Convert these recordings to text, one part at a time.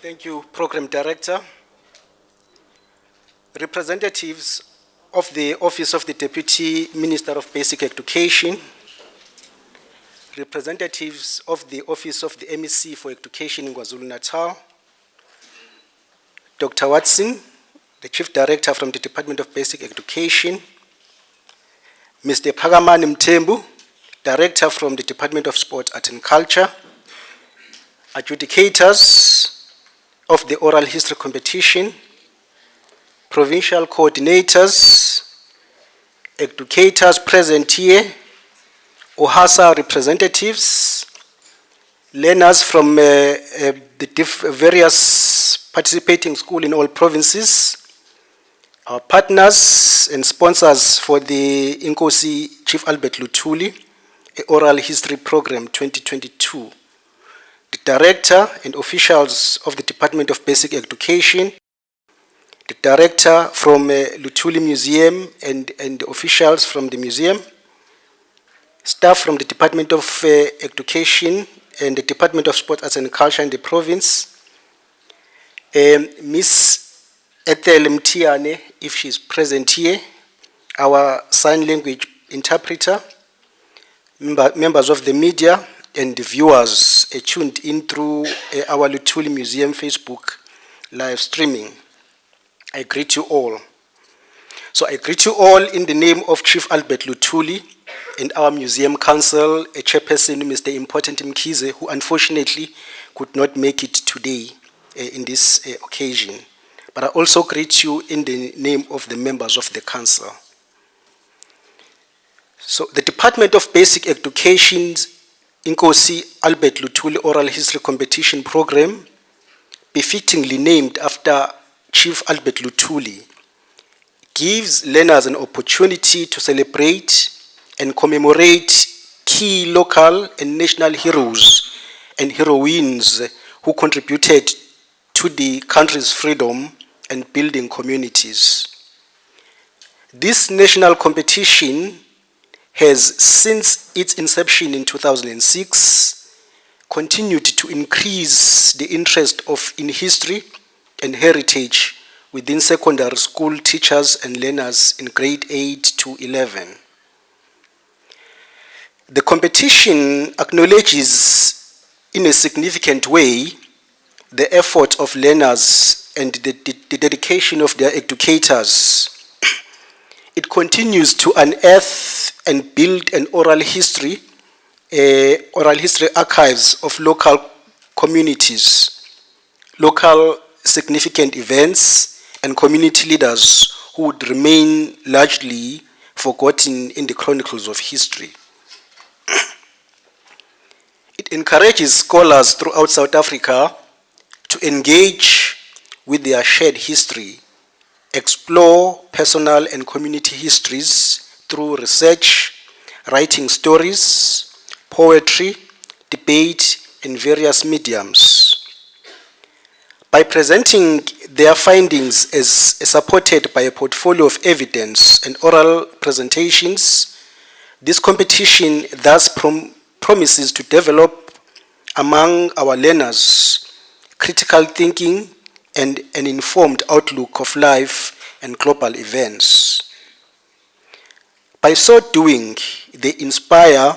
Thank you, Program Director. Representatives of the Office of the Deputy Minister of Basic Education, representatives of the Office of the MEC for Education in KwaZulu-Natal, Dr. Watson, the Chief Director from the Department of Basic Education, Mr. Pagamani Mthembu, Director from the Department of Sport, Art and Culture, adjudicators of the oral history competition, provincial coordinators, educators present here, OHASA representatives, learners from the various participating schools in all provinces, our partners and sponsors for the Nkosi Chief Albert Luthuli Oral History Program 2022, the Director and officials of the Department of Basic Education, the Director from Luthuli Museum and the officials from the museum, staff from the Department of Education and the Department of Sport, Arts and Culture in the province, Miss Ethel Mtiane, if she's present here, our sign language interpreter, members of the media and the viewers tuned in through our Luthuli Museum Facebook live streaming. I greet you all. So I greet you all in the name of Chief Albert Luthuli and our Museum Council, a chairperson, Mr. Important Mkhize, who unfortunately could not make it today in this occasion. But I also greet you in the name of the members of the council. So the Department of Basic Education's Nkosi Albert Luthuli Oral History Competition Program, befittingly named after Chief Albert Luthuli, gives learners an opportunity to celebrate and commemorate key local and national heroes and heroines who contributed to the country's freedom and building communities. This national competition has, since its inception in 2006, continued to increase the interest in history and heritage within secondary school teachers and learners in grade 8 to 11. The competition acknowledges in a significant way the effort of learners and the dedication of their educators. It continues to unearth and build an oral history archives of local communities, local significant events, and community leaders who would remain largely forgotten in the chronicles of history. It encourages scholars throughout South Africa to engage with their shared history, explore personal and community histories through research, writing stories, poetry, debate, and various mediums. By presenting their findings as supported by a portfolio of evidence and oral presentations, this competition thus promises to develop among our learners critical thinking and an informed outlook of life and global events. By so doing, they aspire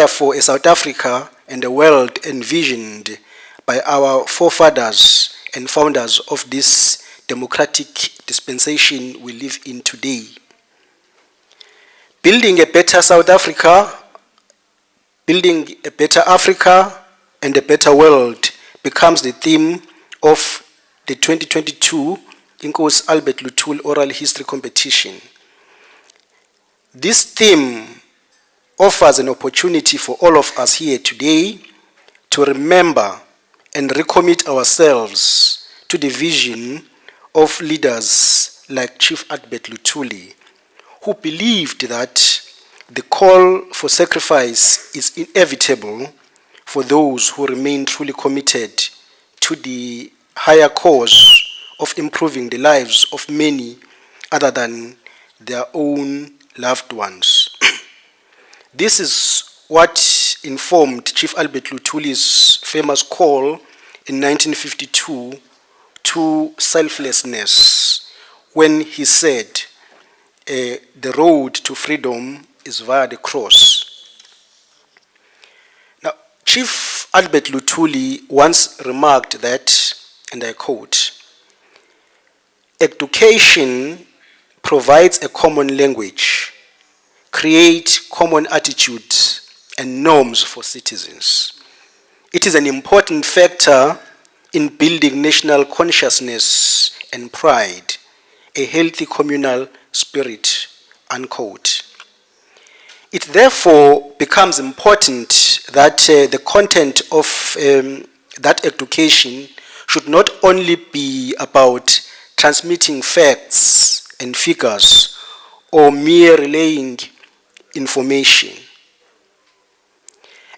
for a South Africa and a world envisioned by our forefathers and founders of this democratic dispensation we live in today. Building a better South Africa, building a better Africa and a better world becomes the theme of the 2022 Nkosi Albert Luthuli Oral History Competition. This theme offers an opportunity for all of us here today to remember and recommit ourselves to the vision of leaders like Chief Albert Luthuli, who believed that the call for sacrifice is inevitable for those who remain truly committed to the higher cause of improving the lives of many other than their own loved ones. This is what informed Chief Albert Luthuli's famous call in 1952 to selflessness when he said, the road to freedom is via the cross. Now, Chief Albert Luthuli once remarked that, and I quote, "Education provides a common language, creates common attitudes and norms for citizens. It is an important factor in building national consciousness and pride, a healthy communal spirit," unquote. It therefore becomes important that the content of that education should not only be about transmitting facts and figures or mere relaying information.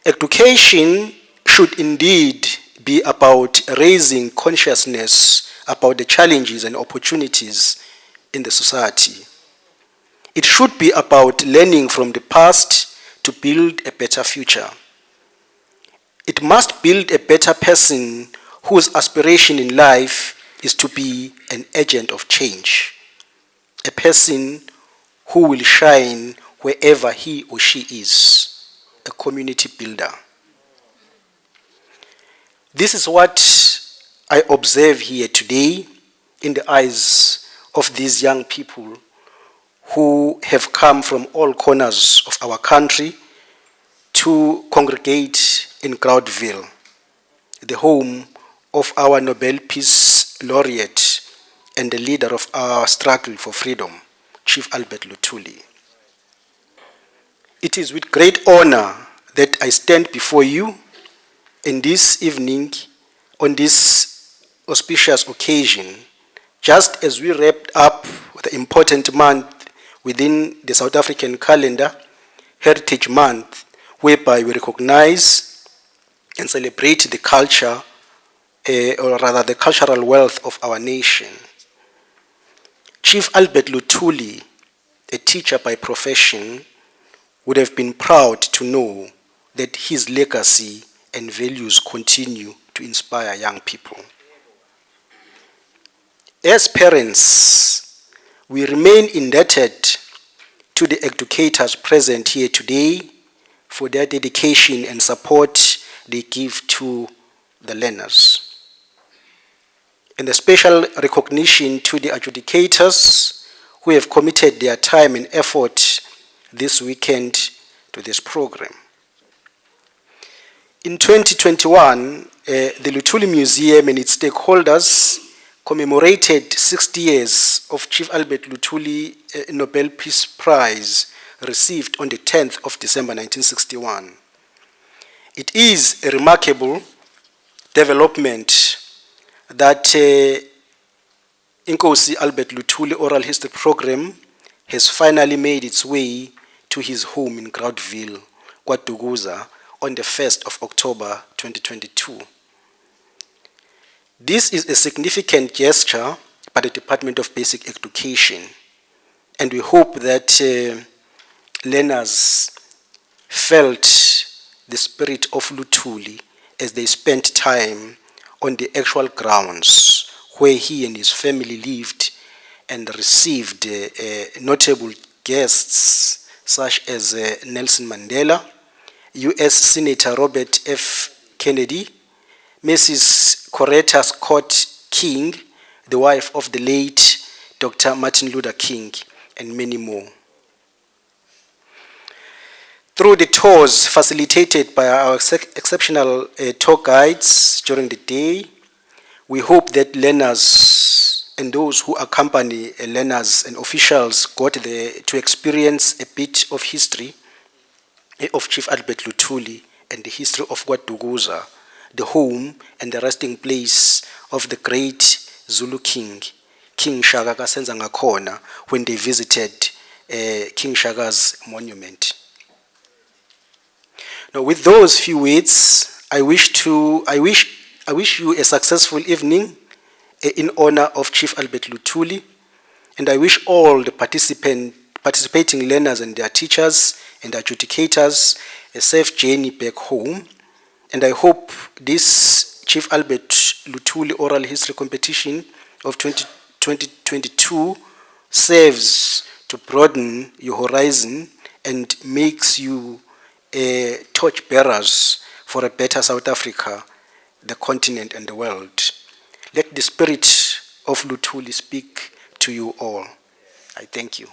Education should indeed be about raising consciousness about the challenges and opportunities in the society. It should be about learning from the past to build a better future. It must build a better person whose aspiration in life is to be an agent of change, a person who will shine wherever he or she is, a community builder. This is what I observe here today in the eyes of these young people who have come from all corners of our country to congregate in Groundville, the home of our Nobel Peace Laureate and the leader of our struggle for freedom, Chief Albert Luthuli. It is with great honor that I stand before you in this evening on this auspicious occasion, just as we wrapped up the important month within the South African calendar, Heritage Month, whereby we recognize and celebrate the culture, or rather the cultural wealth of our nation. Chief Albert Luthuli, a teacher by profession, would have been proud to know that his legacy and values continue to inspire young people. As parents, we remain indebted to the educators present here today for their dedication and support they give to the learners. And a special recognition to the adjudicators who have committed their time and effort this weekend to this program. In 2021, the Luthuli Museum and its stakeholders commemorated 60 years of Chief Albert Luthuli Nobel Peace Prize received on the 10th of December 1961. It is a remarkable development that Nkosi Albert Luthuli Oral History Program has finally made its way to his home in Groundville, KwaDukuza, on the 1st of October 2022. This is a significant gesture by the Department of Basic Education, and we hope that learners felt the spirit of Luthuli as they spent time on the actual grounds where he and his family lived and received notable guests such as Nelson Mandela, U.S. Senator Robert F. Kennedy, Mrs. Coretta Scott King, the wife of the late Dr. Martin Luther King, and many more. Through the tours facilitated by our exceptional tour guides during the day, we hope that learners and those who accompany learners and officials got to experience a bit of history of Chief Albert Luthuli and the history of KwaDukuza, the home and the resting place of the great Zulu king, King Shaka Kasenza Ngakhona, when they visited King Shaka's monument. Now, with those few words, I wish you a successful evening in honor of Chief Albert Luthuli, and I wish all the participating learners and their teachers and adjudicators a safe journey back home. And I hope this Chief Albert Luthuli Oral History Competition of 2022 serves to broaden your horizon and makes you torch bearers for a better South Africa, the continent and the world. Let the spirit of Luthuli speak to you all. I thank you.